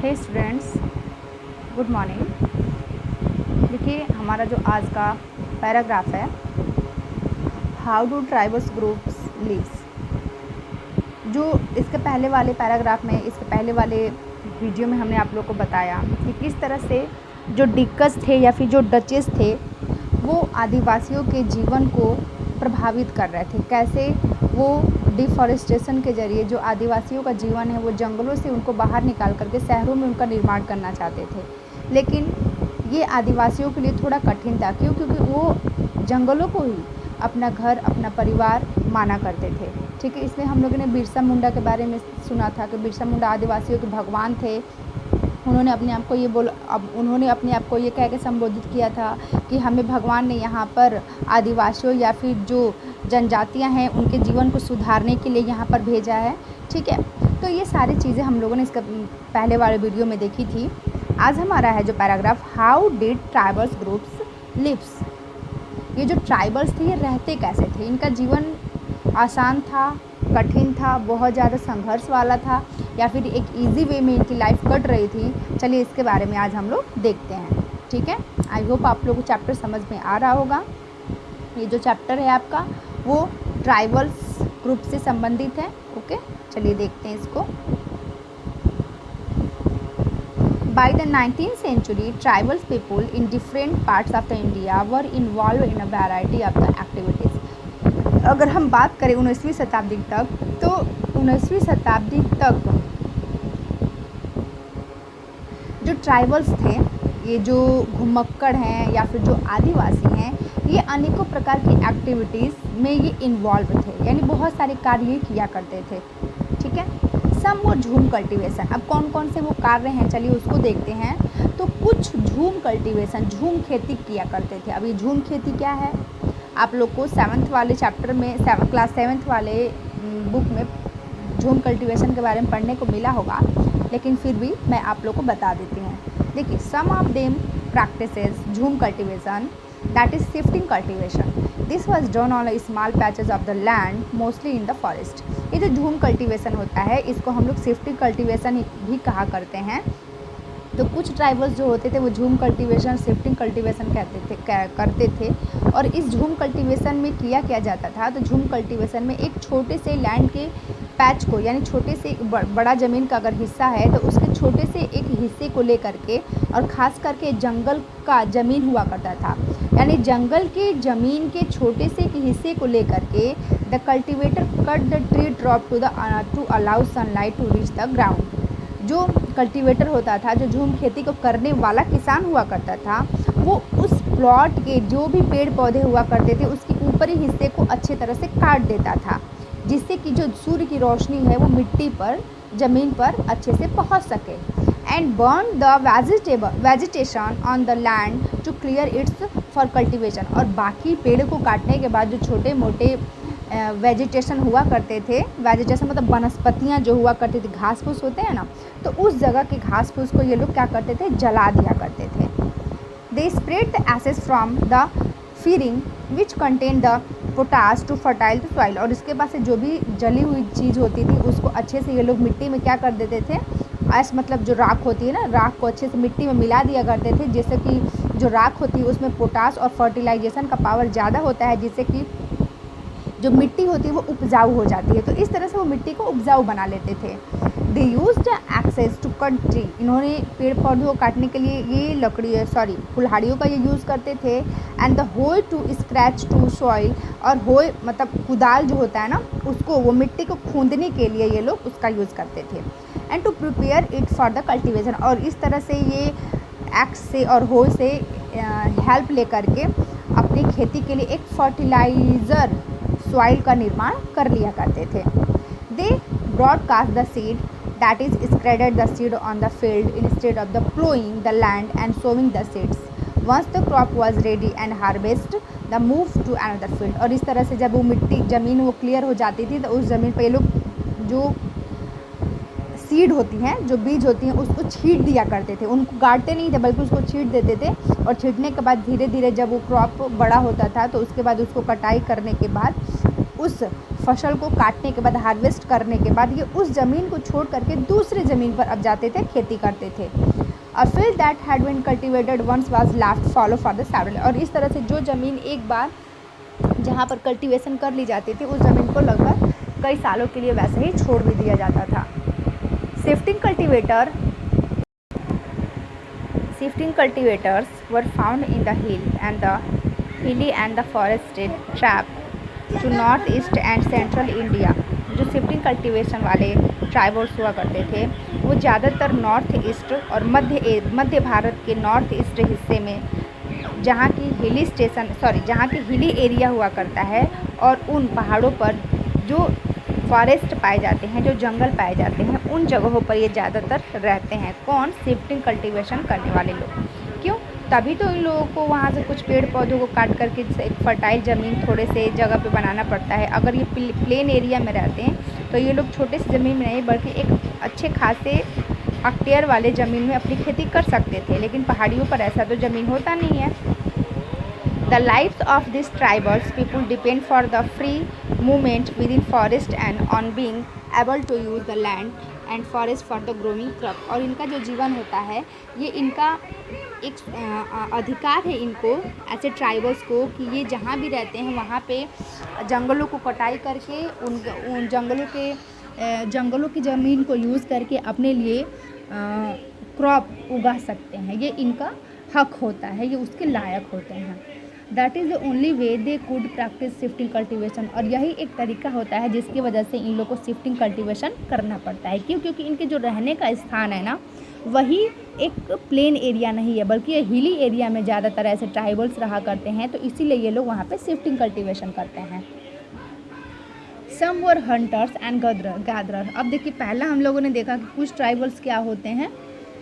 हे students, good morning. देखिए हमारा जो आज का पैराग्राफ है, how do tribals groups lives. जो इसके पहले वाले पैराग्राफ में, इसके पहले वाले वीडियो में हमने आप लोग को बताया कि किस तरह से जो डिक्कस थे या फिर जो डचेस थे वो आदिवासियों के जीवन को प्रभावित कर रहे थे। कैसे वो डिफॉरेस्टेशन के ज़रिए जो आदिवासियों का जीवन है वो जंगलों से उनको बाहर निकाल करके शहरों में उनका निर्माण करना चाहते थे, लेकिन ये आदिवासियों के लिए थोड़ा कठिन था। क्योंकि वो जंगलों को ही अपना घर, अपना परिवार माना करते थे। ठीक है, इसमें हम लोगों ने बिरसा मुंडा के बारे में सुना था कि बिरसा मुंडा आदिवासियों के भगवान थे। उन्होंने अपने आप को ये कह के संबोधित किया था कि हमें भगवान ने यहाँ पर आदिवासियों या फिर जो जनजातियाँ हैं उनके जीवन को सुधारने के लिए यहाँ पर भेजा है। ठीक है, तो ये सारी चीज़ें हम लोगों ने इसका पहले वाले वीडियो में देखी थी। आज हमारा है जो paragraph, how did tribals groups lives. ये जो ट्राइबल्स थे ये रहते कैसे थे, इनका जीवन आसान था, कठिन था, बहुत ज़्यादा संघर्ष वाला था, या फिर एक इजी वे में इनकी लाइफ कट रही थी। चलिए इसके बारे में आज हम लोग देखते हैं। ठीक है, आई होप आप लोगों को चैप्टर समझ में आ रहा होगा। ये जो चैप्टर है आपका वो ट्राइबल्स ग्रुप से संबंधित है। ओके, चलिए देखते हैं इसको। By the 19th century, tribal people in different parts of the India were involved in a variety of the activities. अगर हम बात करें 19वीं शताब्दी तक, तो 19वीं शताब्दी तक जो ट्राइबल्स थे, ये जो घुमक्कड़ हैं या फिर जो आदिवासी हैं, ये अनेकों प्रकार की एक्टिविटीज़ में ये इन्वॉल्व थे, यानी बहुत सारे कार्य किया करते थे। ठीक है, सम वो झूम कल्टीवेशन। अब कौन कौन से वो कार्य हैं चलिए उसको देखते हैं। तो कुछ झूम कल्टीवेशन, झूम खेती किया करते थे। अब ये झूम खेती क्या है, आप लोग को 7th वाले चैप्टर में, क्लास 7th वाले बुक में झूम कल्टीवेशन के बारे में पढ़ने को मिला होगा, लेकिन फिर भी मैं आप लोग को बता देती हूँ। देखिए, सम ऑफ देम प्रैक्टिसेस झूम cultivation, that is shifting cultivation. This was done on small patches of the land, mostly in the forest. ये जो झूम कल्टीवेशन होता है इसको हम लोग शिफ्टिंग कल्टीवेशन भी कहा करते हैं। तो कुछ ट्राइबल्स जो होते थे वो झूम कल्टीवेशन, शिफ्टिंग कल्टीवेशन करते थे। और इस झूम कल्टीवेशन में क्या जाता था, तो झूम कल्टीवेशन में एक छोटे से लैंड के पैच को, यानी छोटे से बड़ा ज़मीन का अगर हिस्सा है तो उसके छोटे से एक हिस्से को लेकर के, और ख़ास करके जंगल का ज़मीन हुआ करता था, यानी जंगल के ज़मीन के छोटे से एक हिस्से को लेकर के the cultivator cut the tree drop to allow sunlight to reach the ground. जो कल्टीवेटर होता था, जो झूम खेती को करने वाला किसान हुआ करता था, वो उस प्लॉट के जो भी पेड़ पौधे हुआ करते थे उसके ऊपरी हिस्से को अच्छे तरह से काट देता था, जिससे कि जो सूर्य की रोशनी है वो मिट्टी पर, ज़मीन पर अच्छे से पहुंच सके। And burn the vegetation on the land to clear its for cultivation. और बाकी पेड़ को काटने के बाद जो छोटे मोटे वेजिटेशन हुआ करते थे, वेजिटेशन मतलब वनस्पतियाँ जो हुआ करती थी, घास फूस होते हैं ना, तो उस जगह के घास फूस को ये लोग क्या करते थे, जला दिया करते थे। They spread the ashes from the firing which contain the potash to fertile the soil. और इसके पास से जो भी जली हुई चीज़ होती थी उसको अच्छे से ये लोग मिट्टी में क्या कर देते थे, ऐस मतलब जो राख होती है ना, राख को अच्छे से मिट्टी में मिला दिया करते थे, जिससे कि जो राख होती है उसमें पोटास और फर्टिलाइजेशन का पावर ज़्यादा होता है, जिससे कि जो मिट्टी होती है वो उपजाऊ हो जाती है। तो इस तरह से वो मिट्टी को उपजाऊ बना लेते थे। They used axes to cut tree. इन्होंने पेड़ पौधों को काटने के लिए ये कुल्हाड़ियों का ये यूज़ करते थे। एंड द होय टू स्क्रैच टू सॉइल। और होय मतलब कुदाल जो होता है ना, उसको, वो मिट्टी को खूंदने के लिए ये लोग उसका यूज़ करते थे। And to prepare it for the cultivation. और इस तरह से ये एक्स से और होय से हेल्प लेकर के अपनी खेती के लिए एक फर्टिलाइज़र सॉइल का निर्माण कर लिया करते थे। They broadcast the seed, that is spreaded the seed on the field instead of the ploughing the land and sowing the seeds. Once the crop was ready and harvest the move to another field. और इस तरह से जब वो मिट्टी ज़मीन वो clear हो जाती थी तो उस ज़मीन पर ये लोग जो सीड होती हैं, जो बीज होती हैं, उसको छींट दिया करते थे। उनको गाड़ते नहीं थे बल्कि उसको छींट देते थे। और छींटने के बाद धीरे धीरे जब वो क्रॉप बड़ा होता था तो उसके बाद उसको कटाई करने के बाद उस फसल को काटने के बाद, हार्वेस्ट करने के बाद, ये उस ज़मीन को छोड़ करके दूसरी ज़मीन पर अब जाते थे, खेती करते थे। A field that had been cultivated once was left fallow for the several, और इस तरह से जो ज़मीन एक बार जहाँ पर कल्टीवेशन कर ली जाती थी, उस ज़मीन को लगभग कई सालों के लिए वैसे ही छोड़ भी दिया जाता था। Shifting cultivators were found in the hilly and the forested tract to northeast and central India। जो शिफ्टिंग कल्टीवेशन वाले ट्राइबल्स हुआ करते थे वो ज़्यादातर नॉर्थ ईस्ट और मध्य भारत के नॉर्थ ईस्ट हिस्से में, जहाँ की हिली एरिया हुआ करता है, और उन पहाड़ों पर जो फॉरेस्ट पाए जाते हैं, जो जंगल पाए जाते हैं, उन जगहों पर ये ज़्यादातर रहते हैं। कौन? शिफ्टिंग कल्टीवेशन करने वाले लोग। क्यों? तभी तो इन लोगों को वहाँ से कुछ पेड़ पौधों को काट करके एक फर्टाइल ज़मीन थोड़े से जगह पे बनाना पड़ता है। अगर ये प्लेन एरिया में रहते हैं तो ये लोग छोटे से ज़मीन में नहीं बल्कि एक अच्छे खासे हेक्टेयर वाले ज़मीन में अपनी खेती कर सकते थे, लेकिन पहाड़ियों पर ऐसा तो ज़मीन होता नहीं है। The lives of these tribal people depend for the free movement within forest and on being able to use the land and forest for the growing crop। और इनका जो जीवन होता है, ये इनका एक अधिकार है इनको, ऐसे ट्राइबल्स को, कि ये जहाँ भी रहते हैं वहाँ पे जंगलों को कटाई करके उन जंगलों की ज़मीन को यूज़ करके अपने लिए क्रॉप उगा सकते हैं। ये इनका हक होता है, ये उसके लायक होते हैं। That is the only way they could practice shifting cultivation. और यही एक तरीका होता है जिसकी वजह से इन लोगों को शिफ्टिंग कल्टीवेशन करना पड़ता है। क्यों? क्योंकि इनके जो रहने का स्थान है ना, वही एक प्लेन एरिया नहीं है, बल्कि ये हिली एरिया में ज़्यादातर ऐसे ट्राइबल्स रहा करते हैं, तो इसीलिए ये लोग वहाँ पे शिफ्टिंग कल्टीवेशन करते हैं। सम वर हंटर्स एंड गैदरर। अब देखिए, पहला हम लोगों ने देखा कि कुछ ट्राइबल्स क्या होते हैं,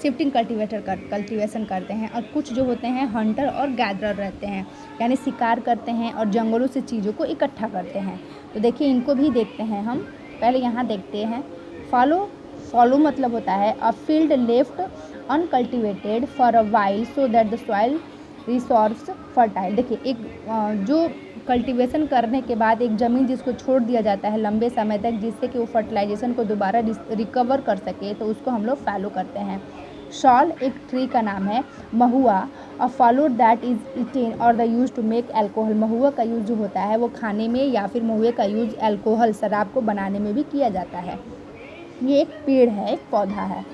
शिफ्टिंग कल्टीवेशन करते हैं, और कुछ जो होते हैं हंटर और गैदरर रहते हैं, यानी शिकार करते हैं और जंगलों से चीज़ों को इकट्ठा करते हैं। तो देखिए, इनको भी देखते हैं हम। पहले यहाँ देखते हैं फॉलो मतलब होता है a field left uncultivated for a while so that the soil resource fertile. देखिए, एक जो कल्टीवेशन करने के बाद एक ज़मीन जिसको छोड़ दिया जाता है लंबे समय तक, जिससे कि वो फर्टिलाइजेशन को दोबारा रिकवर कर सके, तो उसको हम लोग फॉलो करते हैं। शॉल एक ट्री का नाम है। Mahua a follow that is eaten or the use to make alcohol. Mahua का यूज़ जो होता है वो खाने में, या फिर महुए का यूज़ एल्कोहल शराब को बनाने में भी किया जाता है। ये एक पेड़ है, एक पौधा है।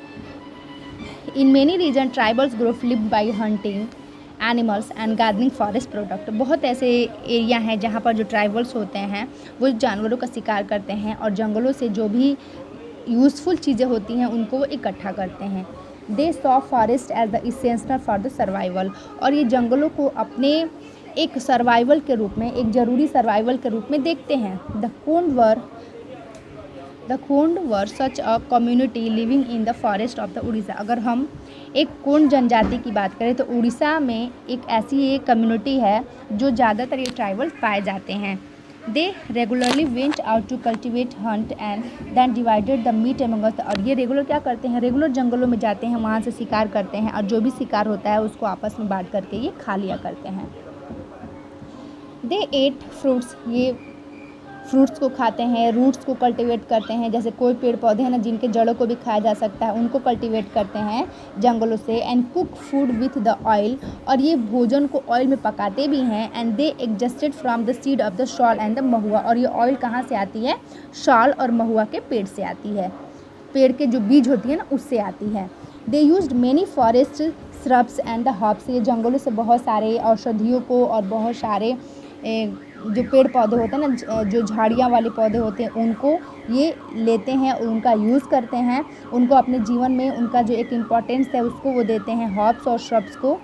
In many region tribals group live by hunting animals and gardening forest product. बहुत ऐसे एरिया हैं जहाँ पर जो ट्राइबल्स होते हैं वो जानवरों का शिकार करते हैं और जंगलों से जो भी यूज़फुल चीज़ें होती हैं उनको वो इकट्ठा करते हैं। They saw forest as the essential for the survival. और ये जंगलों को अपने एक सर्वाइवल के रूप में, एक ज़रूरी सर्वाइवल के रूप में देखते हैं। The Kond were such a community living in the forest of the Orissa. अगर हम एक कोंड जनजाति की बात करें तो उड़ीसा में एक ऐसी कम्युनिटी है जो ज़्यादातर ये ट्राइबल पाए जाते हैं। They regularly went out to cultivate hunt and then divided the meat among us. और ये रेगुलर क्या करते हैं, रेगुलर जंगलों में जाते हैं, वहाँ से शिकार करते हैं और जो भी शिकार होता है उसको आपस में बांट करके ये खा लिया करते हैं। दे एट फ्रूट्स, ये फ्रूट्स को खाते हैं, रूट्स को कल्टीवेट करते हैं। जैसे कोई पेड़ पौधे हैं ना जिनके जड़ों को भी खाया जा सकता है, उनको कल्टीवेट करते हैं जंगलों से। And cook food with the oil, और ये भोजन को ऑयल में पकाते भी हैं। And they extracted from the seed of the sal and the mahua. और ये ऑयल कहाँ से आती है? शॉल और महुआ के पेड़ से आती है, पेड़ के जो बीज होती है ना उससे आती है। They used many forest shrubs and the herbs. ये जंगलों से बहुत सारे औषधियों को और बहुत सारे जो पेड़ पौधे होते हैं ना, जो झाड़ियाँ वाले पौधे होते हैं, उनको ये लेते हैं और उनका यूज़ करते हैं। उनको अपने जीवन में उनका जो एक इम्पॉर्टेंस है उसको वो देते हैं, हर्ब्स और श्रब्स को।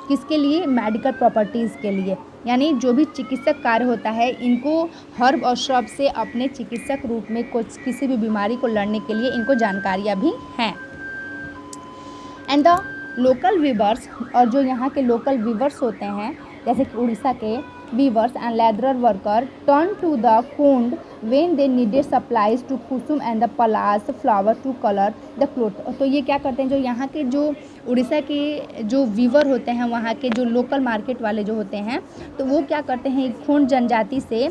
किसके लिए? मेडिकल प्रॉपर्टीज़ के लिए। यानी जो भी चिकित्सक कार्य होता है, इनको हर्ब और श्रब से अपने चिकित्सक रूप में कुछ किसी भी बीमारी को लड़ने के लिए इनको जानकारियाँ भी हैं। एंड द लोकल वीवर्स, और जो यहाँ के लोकल वीवर्स होते हैं जैसे कि उड़ीसा के weavers and leather worker turn to the Kond when they needed supplies to kusum and the palash flower to colour the cloth. तो ये क्या करते हैं, जो यहाँ के जो उड़ीसा के जो वीवर होते हैं, वहाँ के जो लोकल मार्केट वाले जो होते हैं, तो वो क्या करते हैं, खोंड जनजाति से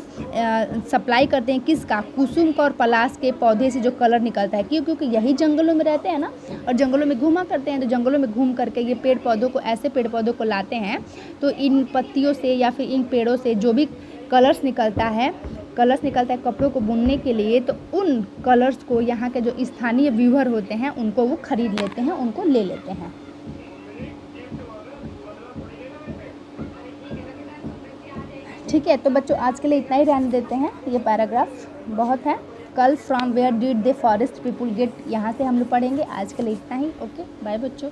सप्लाई करते हैं किसका, कुसुम का और पलास के पौधे से जो कलर निकलता है। क्यों? क्योंकि यही जंगलों में रहते हैं ना, और जंगलों में घूमा करते हैं, तो जंगलों में घूम करके ये पेड़ पौधों को, ऐसे पेड़ पौधों को लाते हैं, तो इन पत्तियों से या फिर इन पेड़ों से जो भी कलर्स निकलता है कपड़ों को बुनने के लिए, तो उन कलर्स को यहाँ के जो स्थानीय व्यूअर होते हैं उनको वो खरीद लेते हैं, उनको ले लेते हैं। ठीक है, तो बच्चों आज के लिए इतना ही रहने देते हैं, ये पैराग्राफ बहुत है। कल from where did the forest people get, यहाँ से हम लोग पढ़ेंगे। आज के लिए इतना ही। ओके, बाय बच्चों।